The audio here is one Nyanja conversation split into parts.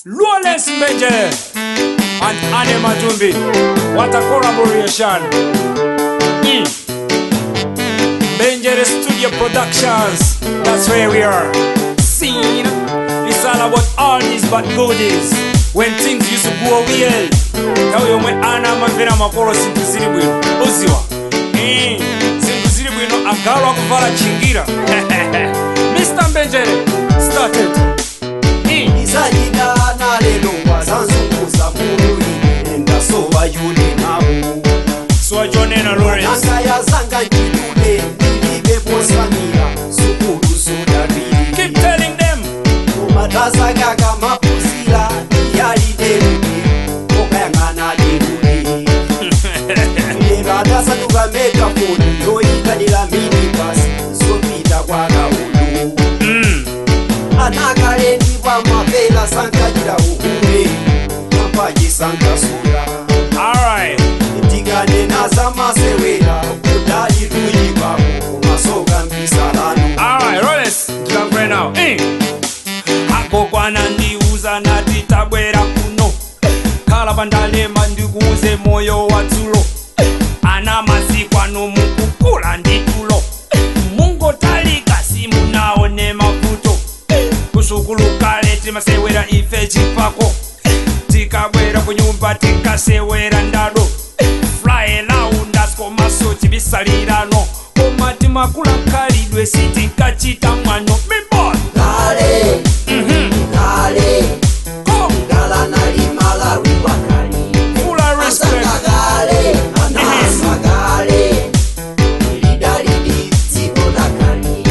Bwenzi and Matumbi. What a collaboration. Bwenzi Studio Productions. That's where we are. Scene. It's all about all these bad goodies. When things used to go well. Now you may ana mavera makoro sintu ziribwino. Oziwa. Sintu ziribwino agarwa kuvala chingira. Mr. Bwenzi started. Izajida na lelo wazanzunguza mulu enda soba yule nabu Soa Jonena Lawrence Langa ya zanga njidule Nilibe posamia Sukuru sodari Keep telling them Umatasa kaka mapusila Yali derude Okayangana derude Neba dasa tuga megafoni Yoika nila minibus Sopita kwa kaulu Anakale niwa mapela sanka jira uhule Mampaji sanka sura Alright Itigane nazama sewela Kudali ruji bako Masoga mpisalano Alright, Lawrence Tulang right now Ako kwa nandi uza na titabwera kuno Kala bandale mandiguze moyo watulo Ana masikwa no mukukula nditulo Mungo talika simu naone mafuto Kusukulukale timasewera ife chipako Tikabwera kunyumba tikasewera ndado Fly round asko maso chibisalirano Omati makula kalidwe siti kachita mwano Mimbo Gale Gale Gala nali Malawi wakali Full respect Gale Anasa gale Ilidalidi ziko lakali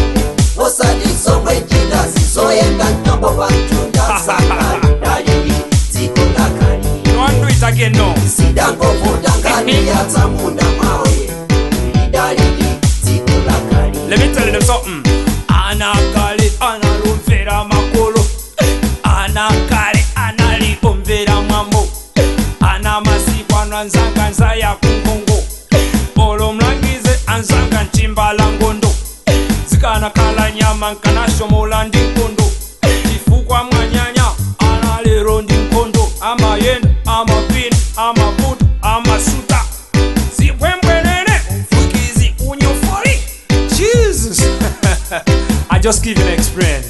Osadi somwe jida zizoenda ntombo bantunda sakali Dalidi ziko lakali No one do it again no Sidango vudangani ya tamunda mawe Ilidalidi ziko lakali Let me tell them something Anakale analumvera makolo Anakale analikomvera mwambo Ana masikwa anzanga nza ya kungongo Olo mlangize anzanga nchimbala ngondo Zikana kala nyama nkanashomola ndi nkondo Chifukwa mwanyanya analero ndi nkondo Ama yenda, ama pin, ama boot, ama suta Zipwembwenene, mfukizi unyofori Jesus I just give you an experience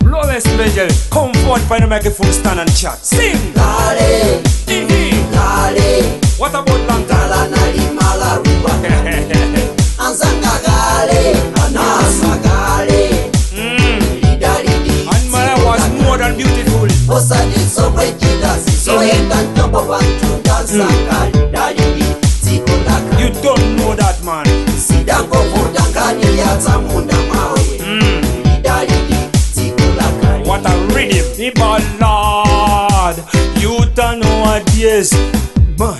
Lawless Bwenzi, come forward by the microphone stand and chat Sing! Gale Gale What about Langa? Gala nali Malawi wakali Anzanga gale Anasa gale Ilidalidi And Malawi was more than beautiful Osadi somwe jida zizoenda ntombo bantunda sakali Dalidi ziko lakali You don't know that man Sidango vudangani ya tamunda mawe Ilidalidi ziko lakali What a rhythm The ballad You don't know what yes Man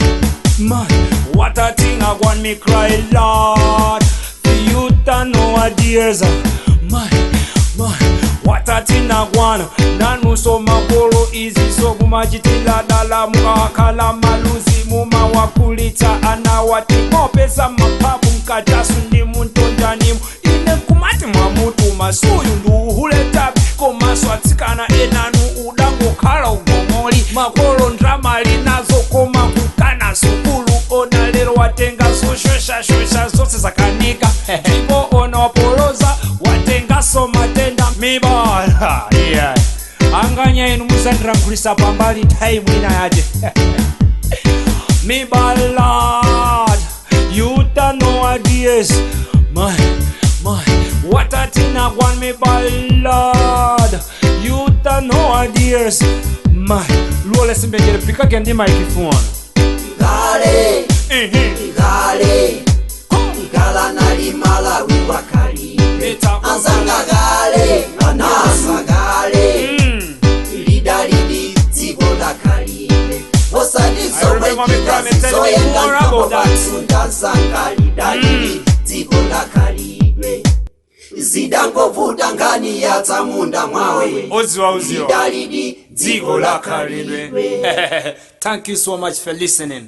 What a thing I want me cry Lord You don't know what years Man What a thing I want Nanu so makolo easy so kumajitila dala Mukakala maluzi muma wakulita Anawati kopesa mapapu mkatasu ndi muntonjanimu Ine kumati mwamutu masuyu nduhuleta Komaso atikana enanu udango kala ugomoli Makolo ndramali nazo koma kukana sukulu Ona lero watenga so shosha zose zakanika Ibo ona wapoloza watenga so matenda Mibala yeah. Anganya inu muzandira mkulisa pambali time ina yaje Mibala You don't know ideas My What a thing I want me ballad You don't know ideas My Lawless Bwenzi pika kendi microphone Gale Gale Gala nali Malawi wakali Anzanga gale Anasa gale Ilidalidi ziko lakali Osadi somwe jida zizoenda ntombo bantunda sakali Dalidi ziko lakali Zidango vudangani ya tamunda mawe Oziwa Ilidalidi Ziko lakali Thank you so much for listening